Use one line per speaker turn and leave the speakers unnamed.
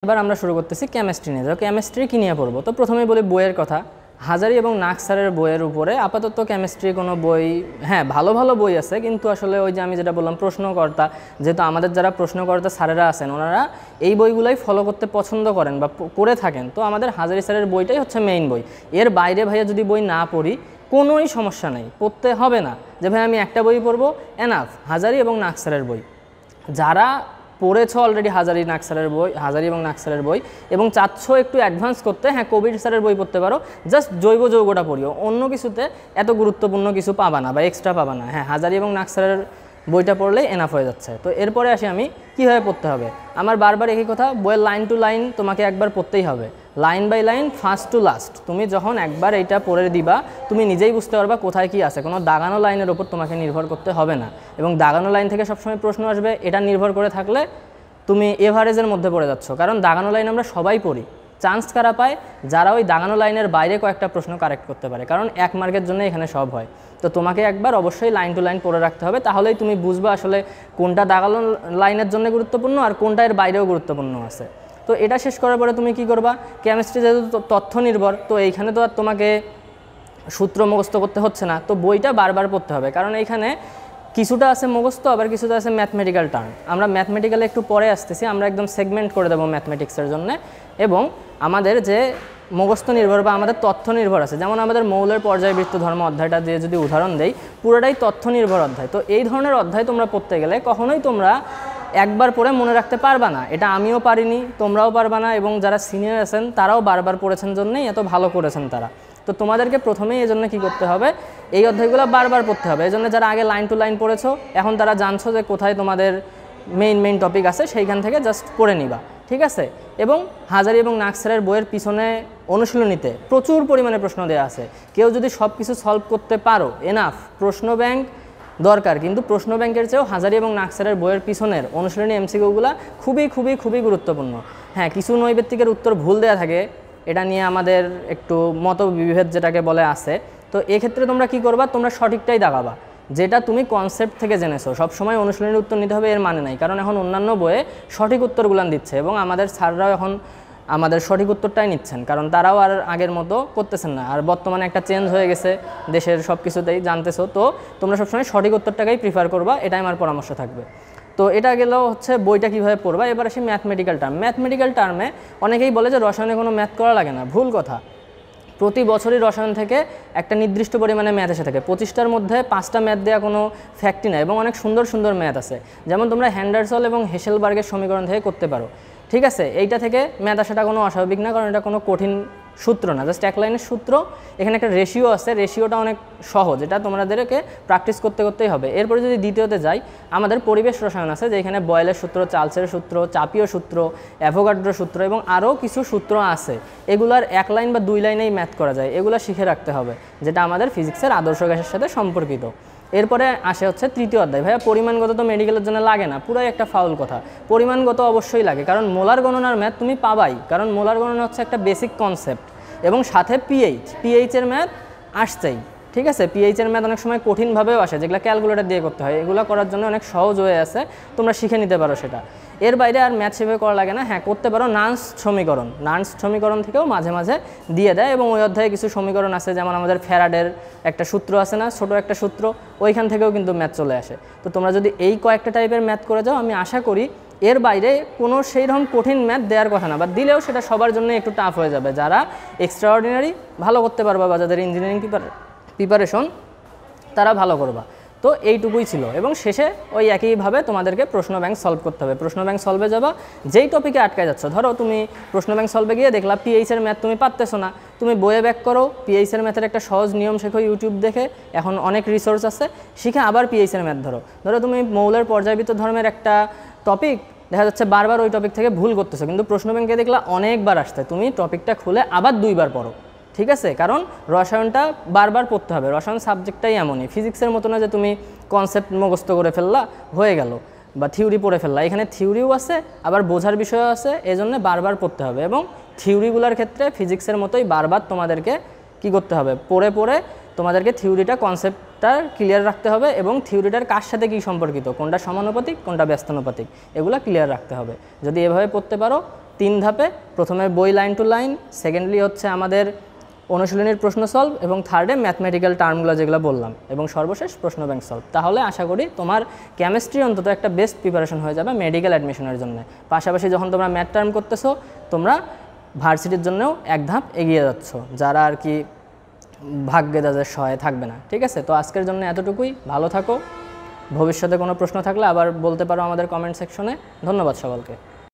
এবার আমরা শুরু করতেছি কেমিস্ট্রি নিয়ে। কেমিস্ট্রি কি নিয়ে পড়বো? তো প্রথমেই বলি বইয়ের কথা। হাজারি এবং নাগ স্যারের বইয়ের উপরে আপাতত কেমিস্ট্রি কোনো বই, হ্যাঁ ভালো ভালো বই আছে, কিন্তু আসলে ওই যে আমি যেটা বললাম প্রশ্নকর্তা, যেহেতু আমাদের যারা প্রশ্নকর্তা স্যারেরা আছেন ওনারা এই বইগুলোই ফলো করতে পছন্দ করেন বা করে থাকেন, তো আমাদের হাজারি স্যারের বইটাই হচ্ছে মেইন বই। এর বাইরে ভাইয়া যদি বই না পড়ি কোনোই সমস্যা নেই, পড়তে হবে না যে ভাই আমি একটা বই পড়বো, এনাফ হাজারি এবং নাগ স্যারের বই। যারা পড়েছ অলরেডি হাজারি এবং নাগ স্যারের বই এবং চাচ্ছ একটু অ্যাডভান্স করতে, হ্যাঁ কবির স্যারের বই পড়তে পারো, জাস্ট জৈব যৌগটা পড়িও, অন্য কিছুতে এত গুরুত্বপূর্ণ কিছু পাবা না বা এক্সট্রা পাবা না। হ্যাঁ হাজারি এবং নাগ স্যারের বইটা পড়লেই এনাফ হয়ে যাচ্ছে। তো এরপরে আসি আমি কীভাবে পড়তে হবে। আমার বারবার একই কথা, বইয়ের লাইন টু লাইন তোমাকে একবার পড়তেই হবে, line by line first to last. তুমি যখন একবার এইটা পড়ে দিবা তুমি নিজেই বুঝতে পারবা কোথায় কি আছে, কোনো দাগানো লাইনের ওপর তোমাকে নির্ভর করতে হবে না। এবং দাগানো লাইন থেকে সবসময় প্রশ্ন আসবে, এটা নির্ভর করে থাকলে তুমি এভারেজের মধ্যে পড়ে যাচ্ছ, কারণ দাগানো লাইন আমরা সবাই পড়ি। চান্স কারা পায়? যারা ওই দাগানো লাইনের বাইরে কয়েকটা প্রশ্ন কারেক্ট করতে পারে, কারণ 1 মার্কের জন্য এখানে সব হয়। তো তোমাকে একবার অবশ্যই লাইন টু লাইন পড়ে রাখতে হবে, তাহলেই তুমি বুঝবা আসলে কোনটা দাগানো লাইনের জন্য গুরুত্বপূর্ণ আর কোনটা এর বাইরেও গুরুত্বপূর্ণ আছে। তো এটা শেষ করার পরে তুমি কি করবা? কেমিস্ট্রি যেহেতু তথ্য নির্ভর, তো এইখানে তো আর তোমাকে সূত্র মুখস্থ করতে হচ্ছে না, তো বইটা বারবার পড়তে হবে, কারণ এইখানে কিছুটা আছে মুখস্থ আবার কিছুটা আছে ম্যাথমেটিক্যাল টার্ম। আমরা ম্যাথমেটিক্যালে একটু পরে আসতেছি, আমরা একদম সেগমেন্ট করে দেবো ম্যাথমেটিক্সের জন্য। এবং আমাদের যে মুখস্থ নির্ভর বা আমাদের তথ্য নির্ভর আছে, যেমন আমাদের মৌলের পর্যায়বৃত্ত ধর্ম অধ্যায়টা দিয়ে যদি উদাহরণ দেই, পুরোটাই তথ্য নির্ভর অধ্যায়। তো এই ধরনের অধ্যায় তোমরা পড়তে গেলে কখনোই তোমরা একবার পড়ে মনে রাখতে পারবা না, এটা আমিও পারিনি, তোমরাও পারবা না, এবং যারা সিনিয়র আছেন তারাও বারবার পড়েছেন জন্যই এত ভালো করেছেন তারা। তো তোমাদেরকে প্রথমেই এই জন্য কী করতে হবে, এই অধ্যায়গুলো বারবার পড়তে হবে। এই জন্য যারা আগে লাইন টু লাইন পড়েছো এখন তারা জানছো যে কোথায় তোমাদের মেইন টপিক আছে, সেইখান থেকে জাস্ট পড়ে নিবা, ঠিক আছে। এবং হাজারি এবং নাগ স্যারের বইয়ের পিছনে অনুশীলনীতে প্রচুর পরিমাণে প্রশ্ন দেওয়া আছে। কেউ যদি সব কিছু সলভ করতে পারো এনাফ, প্রশ্ন ব্যাংক দরকার, কিন্তু প্রশ্ন ব্যাংকের চেয়েও হাজারি এবং নাগ স্যারের বইয়ের পিছনের অনুশীলনী এমসিকিউগুলো খুবই গুরুত্বপূর্ণ। হ্যাঁ কিছু নৈবেত্তিকের উত্তর ভুল দেওয়া থাকে, এটা নিয়ে আমাদের একটু মতবিভেদ যেটাকে বলে আছে। তো এক্ষেত্রে তোমরা কি করবা, তোমরা সঠিকটাই দাগাবা, যেটা তুমি কনসেপ্ট থেকে জেনেছো। সবসময় অনুশীলনীর উত্তর নিতে হবে এর মানে নাই, কারণ এখন অন্যান্য বইয়ে সঠিক উত্তরগুলো দিচ্ছে এবং আমাদের স্যাররাও এখন আমাদের সঠিক উত্তরটাই নিচ্ছেন, কারণ তারাও আর আগের মতো করতেছেন না। আর বর্তমানে একটা চেঞ্জ হয়ে গেছে দেশের সব কিছুতেই, জানতেছো। তো তোমরা সবসময় সঠিক উত্তরটাকেই প্রিফার করবা, এটাই আমার পরামর্শ থাকবে। তো এটা গেল হচ্ছে বইটা কীভাবে পড়বা। এবার আসি ম্যাথমেটিক্যাল টার্ম। ম্যাথমেটিক্যাল টার্মে অনেকেই বলে যে রসায়নে কোনো ম্যাথ করা লাগে না, ভুল কথা। প্রতি বছরই রসায়ন থেকে একটা নির্দিষ্ট পরিমাণে ম্যাথ এসে থাকে। 25টার মধ্যে 5টা ম্যাথ দেওয়া কোনো ফ্যাক্টই না, এবং অনেক সুন্দর ম্যাথ আছে, যেমন তোমরা হ্যান্ডারসল এবং হেসেলবার্গের সমীকরণ থেকে করতে পারো, ঠিক আছে। এইটা থেকে ম্যাথ আসাটা কোনো অস্বাভাবিক না, কারণ এটা কোনো কঠিন সূত্র না, জাস্ট এক লাইনের সূত্র। এখানে একটা রেশিও আছে, রেশিওটা অনেক সহজ, এটা তোমাদেরকে প্র্যাকটিস করতেই হবে। এরপরে যদি দ্বিতীয়তে যাই, আমাদের পরিবেশ রসায়ন আছে, যেখানে বয়েলের সূত্র, চার্লসের সূত্র, চাপীয় সূত্র, অ্যাভোগাড্রো সূত্র এবং আরও কিছু সূত্র আছে। এগুলার 1 লাইন বা 2 লাইনেই ম্যাথ করা যায়, এগুলো শিখে রাখতে হবে, যেটা আমাদের ফিজিক্সের আদর্শ গ্যাসের সাথে সম্পর্কিত। এরপরে আসে হচ্ছে তৃতীয় অধ্যায়। ভাইয়া পরিমাণগত তো মেডিকেলের জন্য লাগে না, পুরাই একটা ফাউল কথা। পরিমাণগত অবশ্যই লাগে, কারণ মোলার গণনার ম্যাথ তুমি পাবাই, কারণ মোলার গণনা হচ্ছে একটা বেসিক কনসেপ্ট, এবং সাথে পিএইচের ম্যাথ আসছেই, ঠিক আছে। পিএইচের ম্যাথ অনেক সময় কঠিনভাবেও আসে, যেগুলো ক্যালকুলেটর দিয়ে করতে হয়, এগুলো করার জন্য অনেক সহজ হয়ে আছে, তোমরা শিখে নিতে পারো সেটা। এর বাইরে আর ম্যাথ সেভাবে করা লাগে না। হ্যাঁ করতে পারো নান্স সমীকরণ থেকেও মাঝে মাঝে দিয়ে দেয়, এবং ওই অধ্যায়ে কিছু সমীকরণ আছে, যেমন আমাদের ফ্যারাডের একটা সূত্র আছে না, ছোটো একটা সূত্র, ওইখান থেকেও কিন্তু ম্যাথ চলে আসে। তো তোমরা যদি এই কয়েকটা টাইপের ম্যাথ করে যাও, আমি আশা করি এর বাইরে কোনো সেই রকম কঠিন ম্যাথ দেওয়ার কথা না, বা দিলেও সেটা সবার জন্য একটু টাফ হয়ে যাবে, যারা এক্সট্রাঅর্ডিনারি ভালো করতে পারবা বা যাদের ইঞ্জিনিয়ারিং প্রিপারেশন তারা ভালো করবা। তো এইটুকুই ছিল, এবং শেষে ওই একইভাবে তোমাদেরকে প্রশ্ন ব্যাংক সলভ করতে হবে। প্রশ্ন ব্যাংক সলভে যাবা, যেই টপিকে আটকে যাচ্ছ, ধরো তুমি প্রশ্ন ব্যাংক সলভে গিয়ে দেখলা পিএইচের ম্যাথ তুমি পারতেছো না, তুমি বইয়ে ব্যাক করো, পিএইচের ম্যাথের একটা সহজ নিয়ম শেখো ইউটিউব দেখে, এখন অনেক রিসোর্স আছে, শিখে আবার পিএইচের ম্যাথ ধরো তুমি মৌলের পর্যায়বৃত্ত ধর্মের একটা টপিক দেখা যাচ্ছে বারবার ওই টপিক থেকে ভুল করতেছো, কিন্তু প্রশ্ন ব্যাংকে দেখলা অনেকবার আসছে, তুমি টপিকটা খুলে আবার 2বার পড়ো, ঠিক আছে। কারণ রসায়নটা বারবার পড়তে হবে, রসায়ন সাবজেক্টটাই এমনই, ফিজিক্সের মতো না যে তুমি কনসেপ্ট মুখস্থ করে ফেললা হয়ে গেল, বা থিওরি পড়ে ফেললা। এখানে থিওরিও আছে, আবার বোঝার বিষয়ও আছে, এজন্য বারবার পড়তে হবে। এবং থিওরিগুলোর ক্ষেত্রে ফিজিক্সের মতোই বারবার তোমাদেরকে কি করতে হবে, পড়ে তোমাদেরকে থিওরিটা কনসেপ্টটা ক্লিয়ার রাখতে হবে, এবং থিওরিটার কার সাথে কী সম্পর্কিত, কোনটা সমানুপাতিক কোনটা ব্যস্তানুপাতিক, এগুলো ক্লিয়ার রাখতে হবে। যদি এভাবে পড়তে পারো 3 ধাপে, প্রথমে বই লাইন টু লাইন, সেকেন্ডলি হচ্ছে আমাদের অনুশীলনীর প্রশ্ন সলভ, এবং থার্ডে ম্যাথমেটিক্যাল টার্মগুলো যেগুলো বললাম, এবং সর্বশেষ প্রশ্ন ব্যাংক সলভ। তাহলে আশা করি তোমার কেমিস্ট্রি অন্তত একটা বেস্ট প্রিপারেশন হয়ে যাবে মেডিকেল অ্যাডমিশনের জন্য। পাশাপাশি যখন তোমরা ম্যাথ টার্ম করতেছো, তোমরা ভার্সিটির জন্যও এক ধাপ এগিয়ে যাচ্ছ, যারা আর কি ভাগ্যে তাদের সহায় থাকবে না। ঠিক আছে, তো আজকের জন্য এতটুকুই। ভালো থাকো। ভবিষ্যতে কোনো প্রশ্ন থাকলে আবার বলতে পারো আমাদের কমেন্ট সেকশনে। ধন্যবাদ সকলকে।